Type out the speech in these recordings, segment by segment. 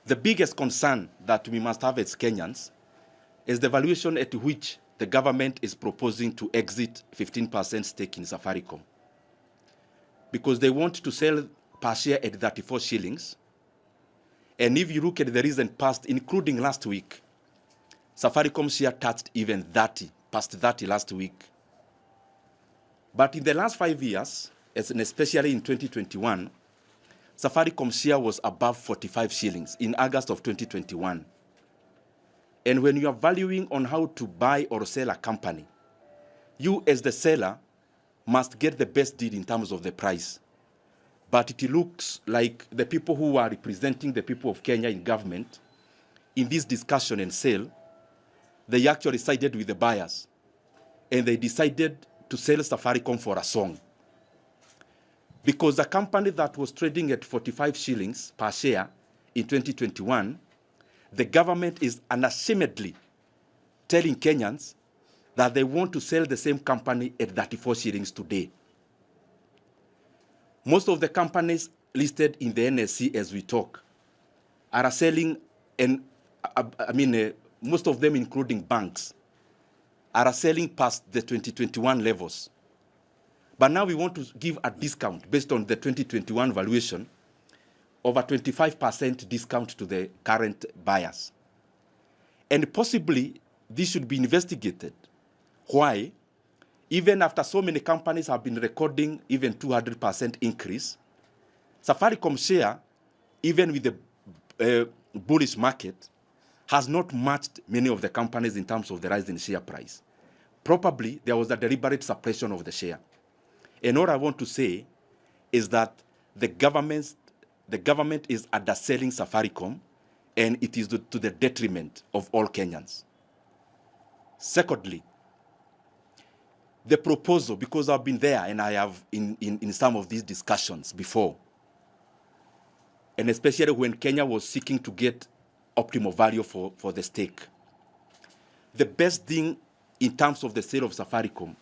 The biggest concern that we must have as Kenyans is the valuation at which the government is proposing to exit 15% stake in Safaricom. Because they want to sell per share at 34 shillings. And if you look at the recent past, including last week, Safaricom share touched even 30, past 30 last week. But in the last 5 years, and especially in 2021, Safaricom share was above 45 shillings in August of 2021. And when you are valuing on how to buy or sell a company, you as the seller must get the best deal in terms of the price. But it looks like the people who are representing the people of Kenya in government, in this discussion and sale, they actually sided with the buyers. And they decided to sell Safaricom for a song. Because the company that was trading at 45 shillings per share in 2021, the government is unashamedly telling Kenyans that they want to sell the same company at 34 shillings today. Most of the companies listed in the NSC as we talk are selling, and most of them, including banks, are selling past the 2021 levels. But now we want to give a discount based on the 2021 valuation of a 25% discount to the current buyers. And possibly this should be investigated. Why? Even after so many companies have been recording even 200% increase, Safaricom share, even with the bullish market, has not matched many of the companies in terms of the rise in share price. Probably there was a deliberate suppression of the share. And all I want to say is that the government is underselling Safaricom, and it is to the detriment of all Kenyans. Secondly, the proposal, because I've been there and I have in some of these discussions before, and especially when Kenya was seeking to get optimal value for the stake. The best thing in terms of the sale of Safaricom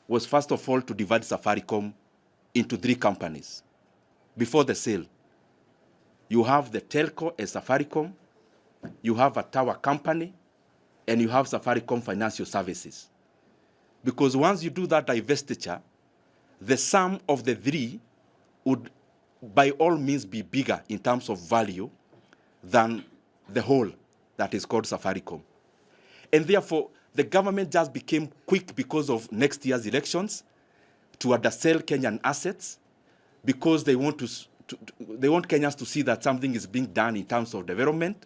was, first of all, to divide Safaricom into 3 companies. Before the sale, you have the telco as Safaricom, you have a tower company, and you have Safaricom Financial Services. Because once you do that divestiture, the sum of the 3 would by all means be bigger in terms of value than the whole that is called Safaricom. And therefore, the government just became quick because of next year's elections to undersell Kenyan assets, because they want they want Kenyans to see that something is being done in terms of development,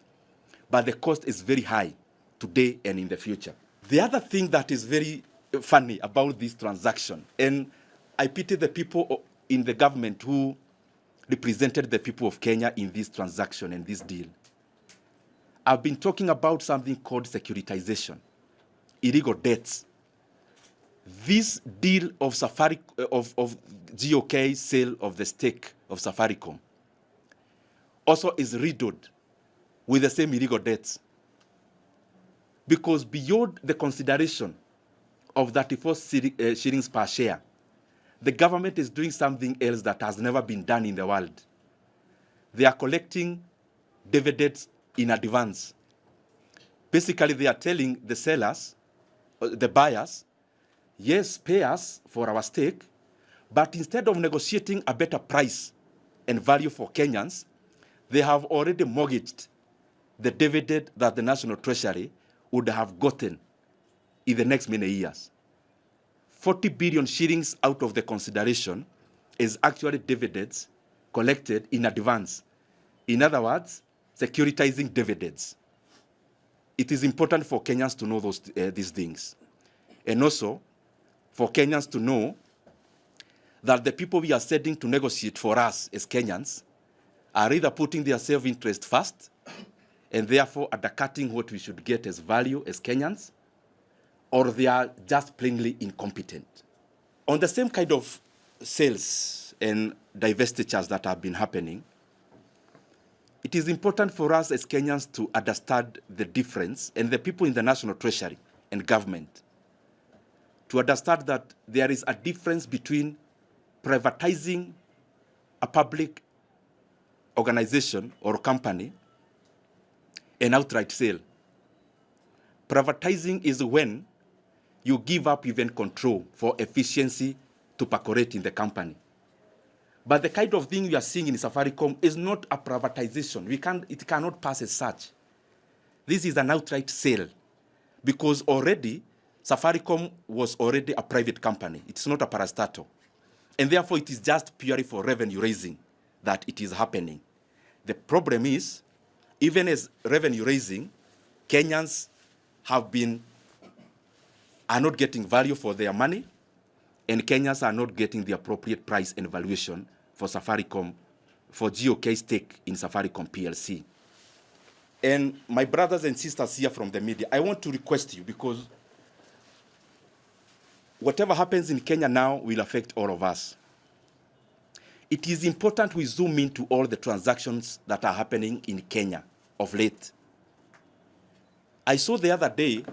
but the cost is very high today and in the future. The other thing that is very funny about this transaction, and I pity the people in the government who represented the people of Kenya in this transaction and this deal. I've been talking about something called securitization, illegal debts. This deal of GOK sale of the stake of Safaricom also is riddled with the same illegal debts. Because beyond the consideration of 34 shillings per share, the government is doing something else that has never been done in the world. They are collecting dividends in advance. Basically, they are telling the sellers, the buyers, yes, pay us for our stake, but instead of negotiating a better price and value for Kenyans, they have already mortgaged the dividend that the National Treasury would have gotten in the next many years. 40 billion shillings out of the consideration is actually dividends collected in advance. In other words, securitizing dividends. It is important for Kenyans to know these things. And also for Kenyans to know that the people we are sending to negotiate for us as Kenyans are either putting their self-interest first and therefore undercutting what we should get as value as Kenyans, or they are just plainly incompetent. On the same kind of sales and divestitures that have been happening, it is important for us as Kenyans to understand the difference, and the people in the National Treasury and government, to understand that there is a difference between privatizing a public organization or company an outright sale. Privatizing is when you give up even control for efficiency to percolate in the company. But the kind of thing we are seeing in Safaricom is not a privatization. It cannot pass as such. This is an outright sale because already Safaricom was already a private company. It's not a parastatal. And therefore, it is just purely for revenue raising that it is happening. The problem is, even as revenue raising, Kenyans are not getting value for their money, and Kenyans are not getting the appropriate price and valuation for Safaricom, for GOK stake in Safaricom PLC. And my brothers and sisters here from the media, I want to request you, because whatever happens in Kenya now will affect all of us. It is important we zoom into all the transactions that are happening in Kenya of late. I saw the other day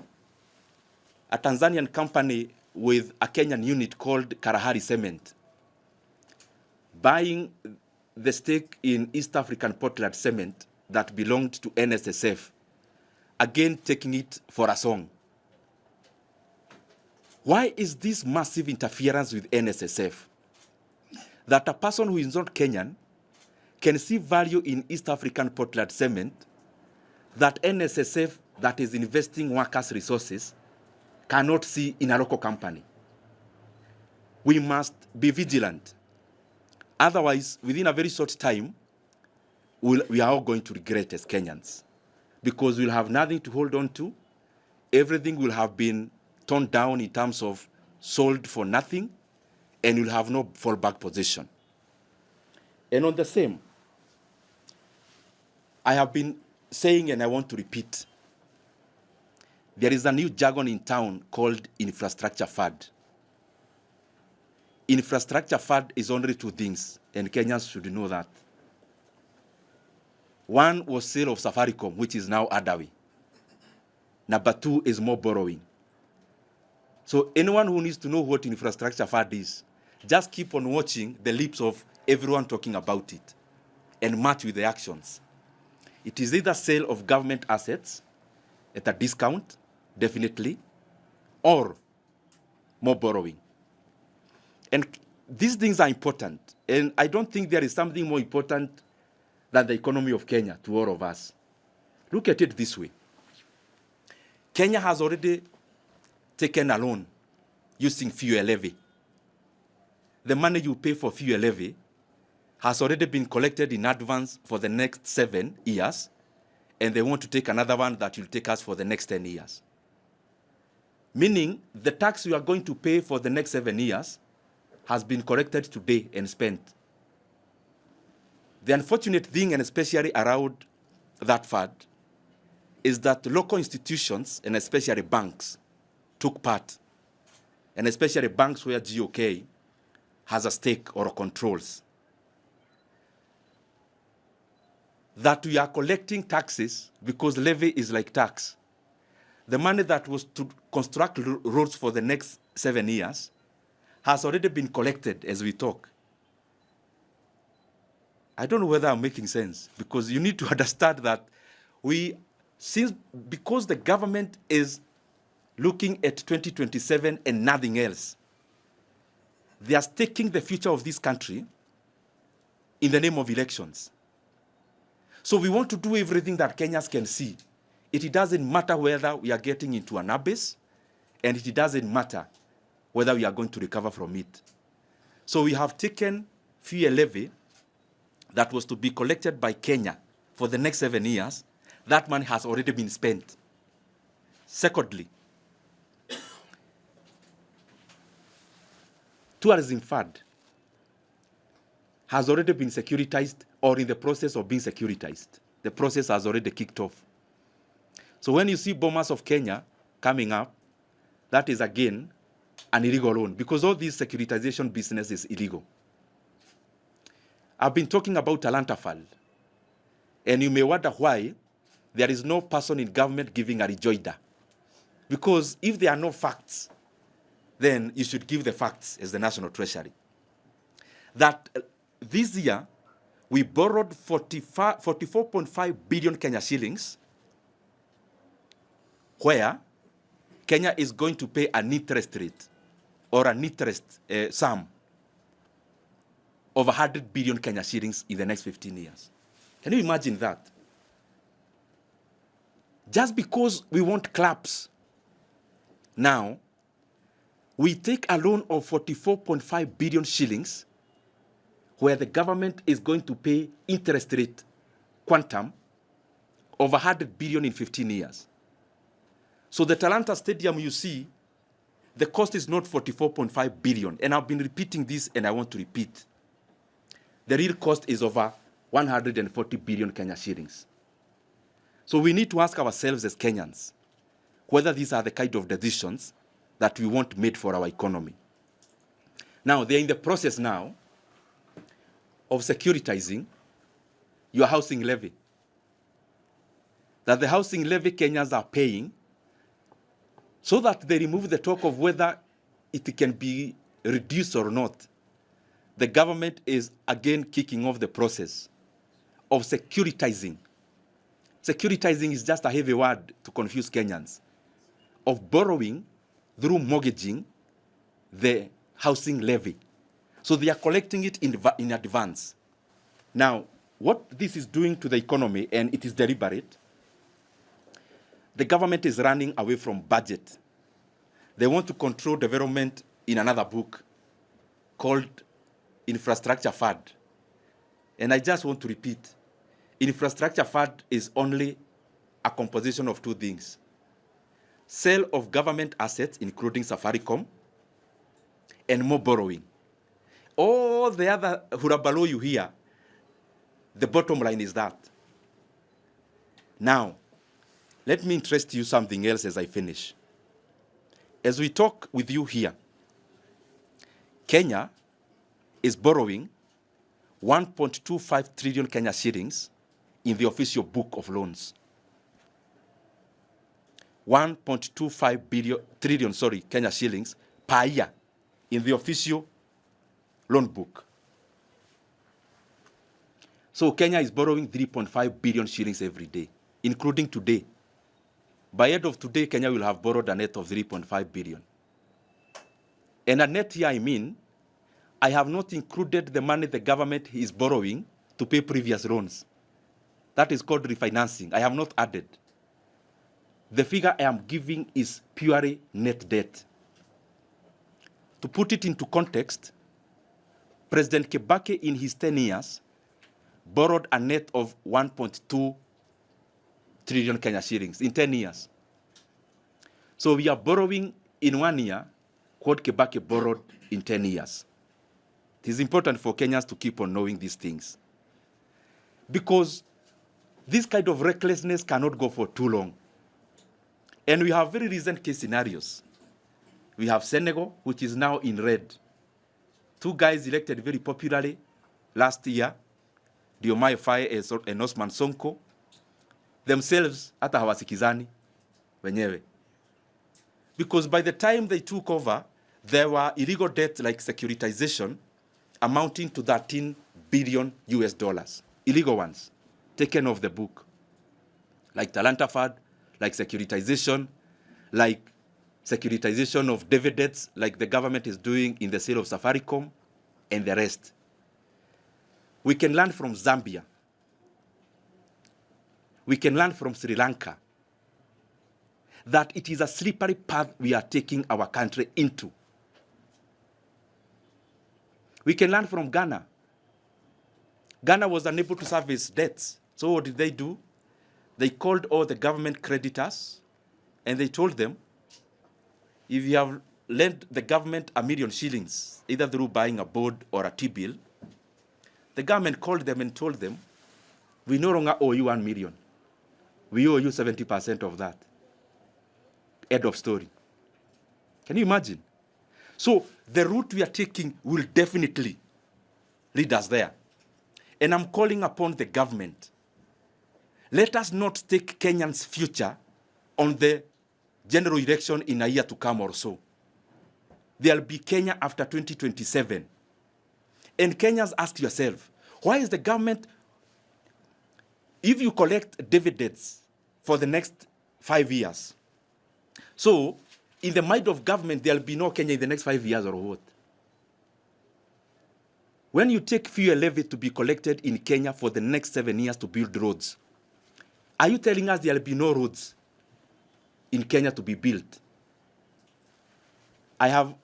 a Tanzanian company with a Kenyan unit called Karahari Cement buying the stake in East African Portland Cement that belonged to NSSF, again taking it for a song. Why is this massive interference with NSSF? That a person who is not Kenyan can see value in East African Portland Cement that NSSF, that is investing workers' resources, cannot see in a local company. We must be vigilant. Otherwise, within a very short time, we are all going to regret as Kenyans, because we'll have nothing to hold on to. Everything will have been torn down in terms of sold for nothing, and you'll have no fallback position. And on the same, I have been saying, and I want to repeat, there is a new jargon in town called infrastructure fund. Infrastructure fund is only two things, and Kenyans should know that. One was sale of Safaricom, which is now Adawi. Number two is more borrowing. So anyone who needs to know what infrastructure fund is, just keep on watching the lips of everyone talking about it and match with the actions. It is either sale of government assets at a discount, definitely, or more borrowing. And these things are important. And I don't think there is something more important than the economy of Kenya to all of us. Look at it this way. Kenya has already taken a loan using fuel levy. The money you pay for fuel levy has already been collected in advance for the next 7 years, and they want to take another one that will take us for the next 10 years. Meaning, the tax you are going to pay for the next 7 years has been collected today and spent. The unfortunate thing, and especially around that fund, is that local institutions, and especially banks, took part, and especially banks where GOK has a stake or controls. That we are collecting taxes because levy is like tax. The money that was to construct roads for the next 7 years has already been collected as we talk. I don't know whether I'm making sense, because you need to understand that because the government is looking at 2027 and nothing else, they are staking the future of this country in the name of elections. So we want to do everything that Kenyans can see. It doesn't matter whether we are getting into an abyss, and it doesn't matter whether we are going to recover from it. So we have taken fuel levy that was to be collected by Kenya for the next 7 years. That money has already been spent. Secondly, tourism fund has already been securitized or in the process of being securitized. The process has already kicked off. So when you see Bomas of Kenya coming up, that is again an illegal loan, because all this securitization business is illegal. I've been talking about Talanta Fund, and you may wonder why there is no person in government giving a rejoinder. Because if there are no facts, then you should give the facts as the National Treasury. That this year, we borrowed 44.5 billion Kenya shillings where Kenya is going to pay an interest rate or an interest sum of 100 billion Kenya shillings in the next 15 years. Can you imagine that? Just because we want claps, now we take a loan of 44.5 billion shillings where the government is going to pay interest rate quantum of 100 billion in 15 years. So the Talanta Stadium, you see, the cost is not 44.5 billion. And I've been repeating this and I want to repeat. The real cost is over 140 billion Kenya shillings. So we need to ask ourselves as Kenyans whether these are the kind of decisions that we want made for our economy. Now, they're in the process now of securitizing your housing levy. That the housing levy Kenyans are paying so that they remove the talk of whether it can be reduced or not. The government is again kicking off the process of securitizing. Securitizing is just a heavy word to confuse Kenyans. Of borrowing through mortgaging the housing levy. So they are collecting it in advance. Now, what this is doing to the economy, and it is deliberate, the government is running away from budget. They want to control development in another book called Infrastructure Fund. And I just want to repeat, Infrastructure Fund is only a composition of two things. Sale of government assets, including Safaricom, and more borrowing. All the other hurabalo you hear, the bottom line is that. Now, let me interest you something else as I finish. As we talk with you here, Kenya is borrowing 1.25 trillion Kenya shillings in the official book of loans. 1.25 trillion Kenya shillings per year in the official loan book. So Kenya is borrowing 3.5 billion shillings every day, including today. By end of today, Kenya will have borrowed a net of 3.5 billion. And a net here, I mean, I have not included the money the government is borrowing to pay previous loans. That is called refinancing. I have not added. The figure I am giving is purely net debt. To put it into context, President Kibaki in his 10 years borrowed a net of 1.2 trillion Kenya shillings in 10 years. So we are borrowing in 1 year what Kibaki borrowed in 10 years. It is important for Kenyans to keep on knowing these things. Because this kind of recklessness cannot go for too long. And we have very recent case scenarios. We have Senegal, which is now in red. 2 guys elected very popularly last year, Diomaye Faye and Osman Sonko, themselves hata hawasikizani wenyewe. Because by the time they took over, there were illegal debts like securitization amounting to 13 billion US dollars. Illegal ones, taken off the book. Like Talanta Fund, like securitization, like securitization of dividends, like the government is doing in the sale of Safaricom, and the rest. We can learn from Zambia. We can learn from Sri Lanka that it is a slippery path we are taking our country into. We can learn from Ghana. Ghana was unable to service debts. So what did they do? They called all the government creditors and they told them, if you have lent the government $1 million shillings, either through buying a board or a T-bill, the government called them and told them, we no longer owe you 1 million. We owe you 70% of that. End of story. Can you imagine? So the route we are taking will definitely lead us there. And I'm calling upon the government. Let us not stake Kenyans' future on the general election in a year to come or so. There'll be Kenya after 2027. And Kenyans, ask yourself, why is the government, if you collect dividends for the next 5 years, So, in the mind of government, there'll be no Kenya in the next 5 years or what? When you take fuel levy to be collected in Kenya for the next 7 years to build roads, are you telling us there'll be no roads in Kenya to be built? I have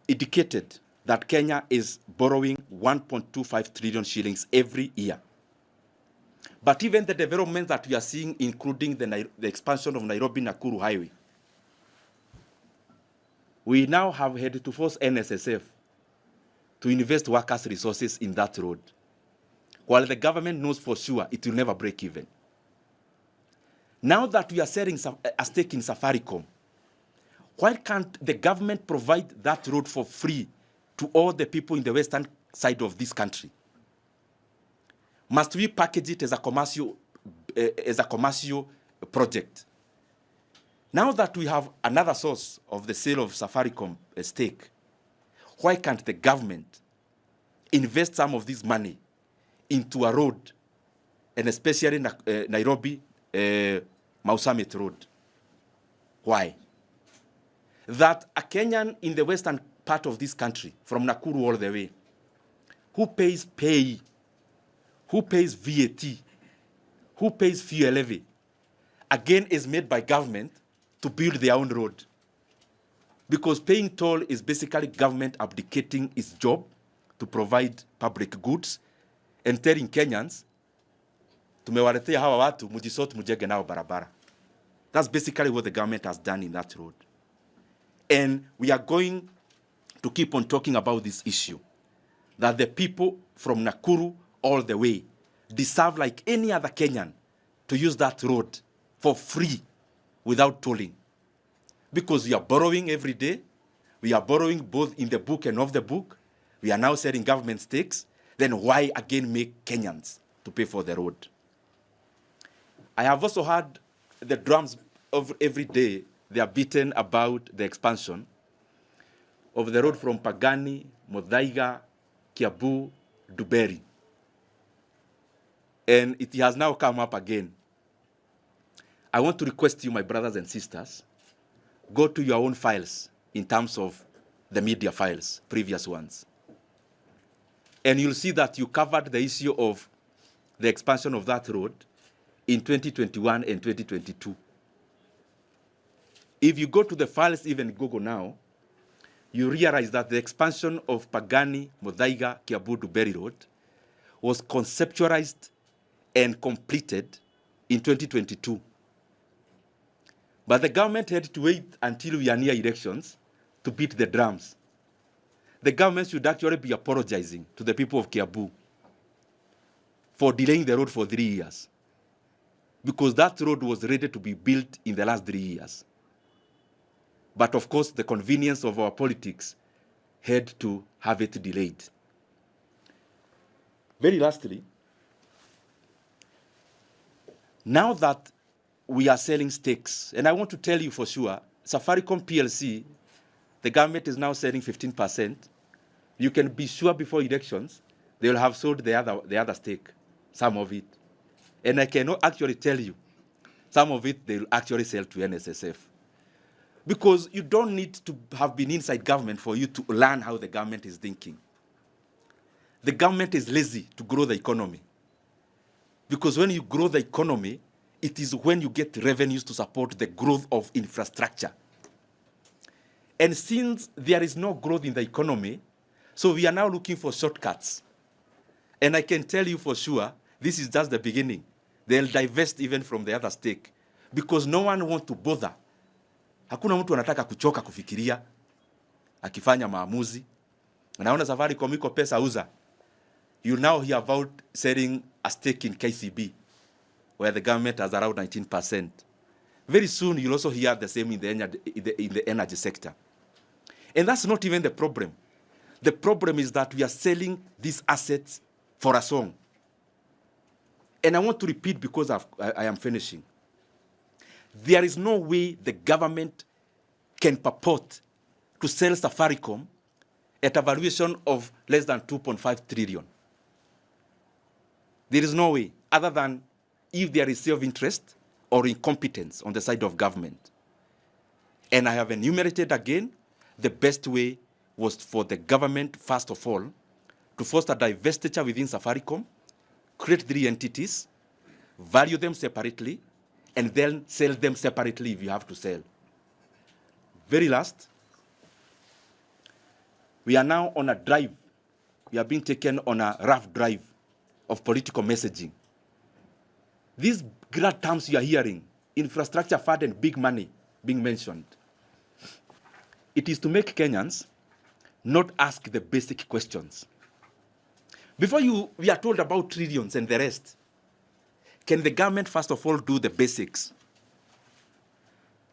indicated that Kenya is borrowing 1.25 trillion shillings every year. But even the development that we are seeing, including the expansion of Nairobi-Nakuru Highway, we now have had to force NSSF to invest workers' resources in that road, while the government knows for sure it will never break even. Now that we are selling a stake in Safaricom, why can't the government provide that road for free to all the people in the western side of this country? Must we package it as a commercial project? Now that we have another source of the sale of Safaricom stake, why can't the government invest some of this money into a road, and especially Nairobi Mau Summit Road? Why? That a Kenyan in the western part of this country, from Nakuru all the way, who pays pay, who pays VAT, who pays fuel levy, again is made by government to build their own road. Because paying toll is basically government abdicating its job to provide public goods and telling Kenyans, tumewaletea hawa watu, mujisort mujenge nao barabara. That's basically what the government has done in that road. And we are going to keep on talking about this issue, that the people from Nakuru all the way deserve, like any other Kenyan, to use that road for free without tolling. Because we are borrowing every day. We are borrowing both in the book and off the book. We are now selling government stakes. Then why again make Kenyans to pay for the road? I have also heard the drums of every day. They are beaten about the expansion of the road from Pagani, Muthaiga, Kiambu, Duberi. And it has now come up again. I want to request you, my brothers and sisters, go to your own files in terms of the media files, previous ones. And you'll see that you covered the issue of the expansion of that road in 2021 and 2022. If you go to the files, even Google now, you realize that the expansion of Pagani, Muthaiga, Kiambu, Duberi Road was conceptualized and completed in 2022. But the government had to wait until we are near elections to beat the drums. The government should actually be apologizing to the people of Kiambu for delaying the road for 3 years, because that road was ready to be built in the last 3 years. But of course, the convenience of our politics had to have it delayed. Very lastly, now that we are selling stakes, and I want to tell you for sure, Safaricom PLC, the government is now selling 15%. You can be sure before elections, they will have sold the other stake, some of it. And I cannot actually tell you, some of it they will actually sell to NSSF. Because you don't need to have been inside government for you to learn how the government is thinking. The government is lazy to grow the economy. Because when you grow the economy, it is when you get revenues to support the growth of infrastructure. And since there is no growth in the economy, so we are now looking for shortcuts. And I can tell you for sure, this is just the beginning. They'll divest even from the other stake, because no one wants to bother. Hakuna mtu anataka kuchoka kufikiria akifanya maamuzi. Unaona Safaricom iko pesa uza. You now hear about selling a stake in KCB, where the government has around 19%. Very soon you'll also hear the same in the energy sector. And that's not even the problem. The problem is that we are selling these assets for a song. And I want to repeat because I am finishing. There is no way the government can purport to sell Safaricom at a valuation of less than 2.5 trillion. There is no way, other than if there is self-interest or incompetence on the side of government. And I have enumerated again, the best way was for the government, first of all, to foster divestiture within Safaricom, create 3 entities, value them separately, and then sell them separately if you have to sell. Very last, we are now on a drive. We are being taken on a rough drive of political messaging. These grand terms you are hearing, infrastructure fund and big money being mentioned, it is to make Kenyans not ask the basic questions. Before we are told about trillions and the rest, can the government first of all do the basics?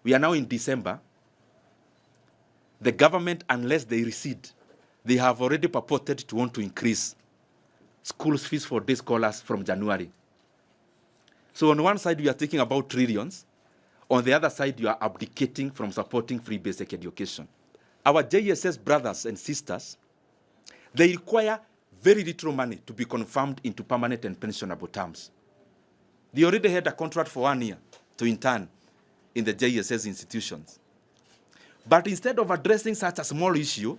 We are now in December. The government, unless they recede, they have already purported to want to increase school fees for day scholars from January. So on one side, we are thinking about trillions. On the other side, you are abdicating from supporting free basic education. Our JSS brothers and sisters, they require very little money to be confirmed into permanent and pensionable terms. They already had a contract for 1 year to intern in the JSS institutions. But instead of addressing such a small issue,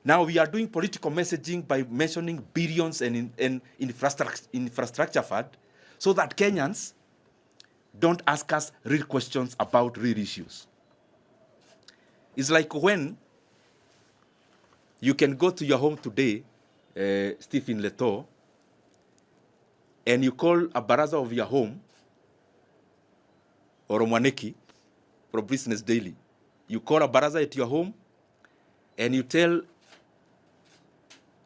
now we are doing political messaging by mentioning billions and infrastructure fund so that Kenyans don't ask us real questions about real issues. It's like when you can go to your home today, Stephen Leto, and you call a baraza of your home, or a Mwaneki, or Business Daily. You call a baraza at your home, and you tell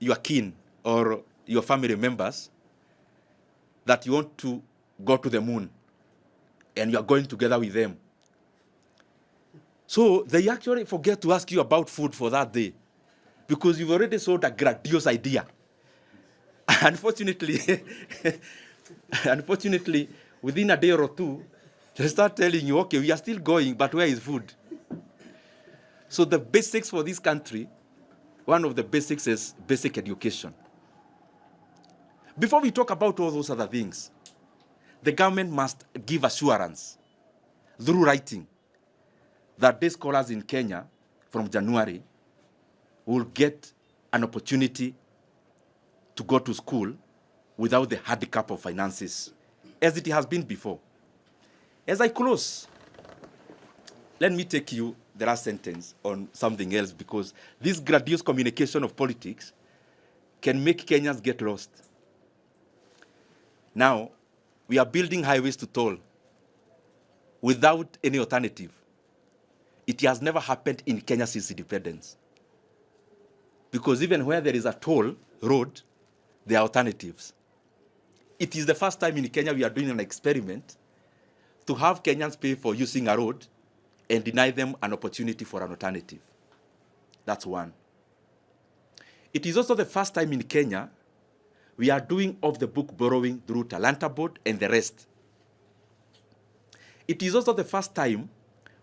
your kin or your family members that you want to go to the moon, and you are going together with them. So they actually forget to ask you about food for that day, because you've already sold a grandiose idea. Unfortunately, within a day or two, they start telling you, okay, we are still going, but where is food? So the basics for this country, one of the basics is basic education. Before we talk about all those other things, the government must give assurance through writing that day scholars in Kenya from January will get an opportunity to go to school without the handicap of finances, as it has been before. As I close, let me take you the last sentence on something else, because this grandiose communication of politics can make Kenyans get lost. Now, we are building highways to toll without any alternative. It has never happened in Kenya since independence. Because even where there is a toll road, there are alternatives. It is the first time in Kenya we are doing an experiment to have Kenyans pay for using a road and deny them an opportunity for an alternative. That's one. It is also the first time in Kenya we are doing off-the-book borrowing through Talanta Board and the rest. It is also the first time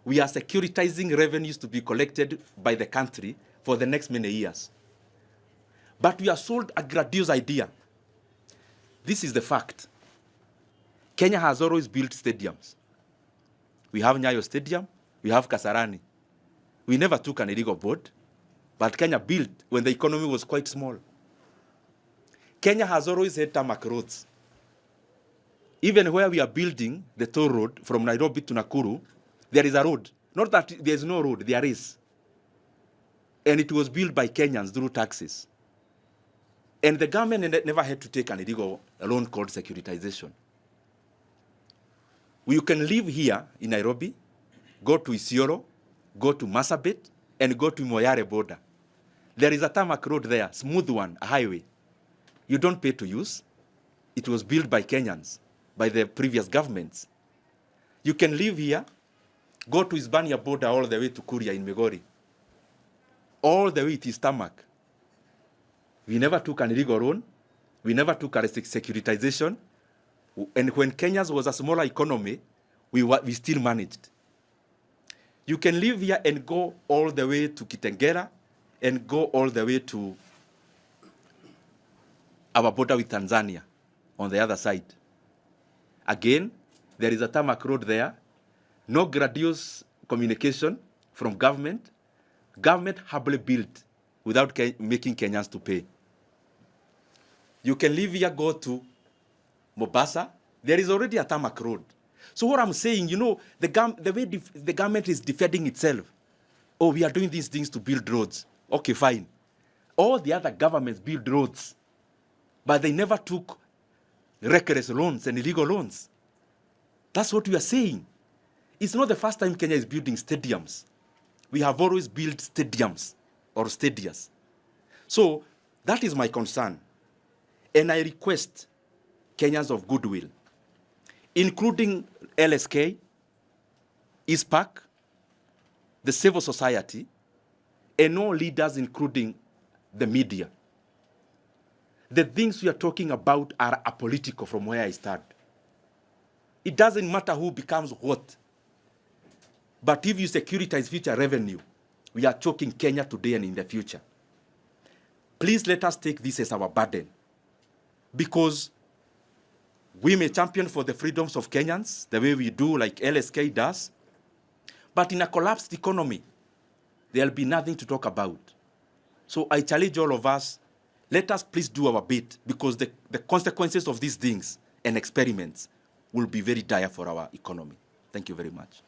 we are securitizing revenues to be collected by the country for the next many years. But we are sold a grandiose idea. This is the fact. Kenya has always built stadiums. We have Nyayo Stadium, we have Kasarani. We never took an illegal board, but Kenya built when the economy was quite small. Kenya has always had tarmac roads. Even where we are building the toll road from Nairobi to Nakuru, there is a road. Not that there is no road, there is. And it was built by Kenyans through taxes. And the government never had to take an illegal loan called securitization. You can live here in Nairobi, go to Isiolo, go to Marsabit, and go to Moyale border. There is a tarmac road there, smooth one, a highway. You don't pay to use. It was built by Kenyans, by the previous governments. You can live here, go to Hispania border all the way to Kuria in Migori. All the way it is tarmac. We never took an illegal loan. We never took a securitization. And when Kenya was a smaller economy, we still managed. You can live here and go all the way to Kitengela and go all the way to our border with Tanzania on the other side. Again, there is a tarmac road there, no grandiose communication, from government. Government humbly built without making Kenyans to pay. You can leave here, go to Mombasa. There is already a tarmac road. So what I'm saying, you know, the way the government is defending itself. Oh, we are doing these things to build roads. Okay, fine. All the other governments build roads, but they never took reckless loans and illegal loans. That's what we are saying. It's not the first time Kenya is building stadiums. We have always built stadiums or stadias. So that is my concern. And I request Kenyans of goodwill, including LSK, ISPAC, the civil society, and all leaders, including the media. The things we are talking about are apolitical from where I start. It doesn't matter who becomes what. But if you securitize future revenue, we are choking Kenya today and in the future. Please let us take this as our burden. Because we may champion for the freedoms of Kenyans, the way we do, like LSK does. But in a collapsed economy, there'll be nothing to talk about. So I challenge all of us, let us please do our bit, because the consequences of these things and experiments will be very dire for our economy. Thank you very much.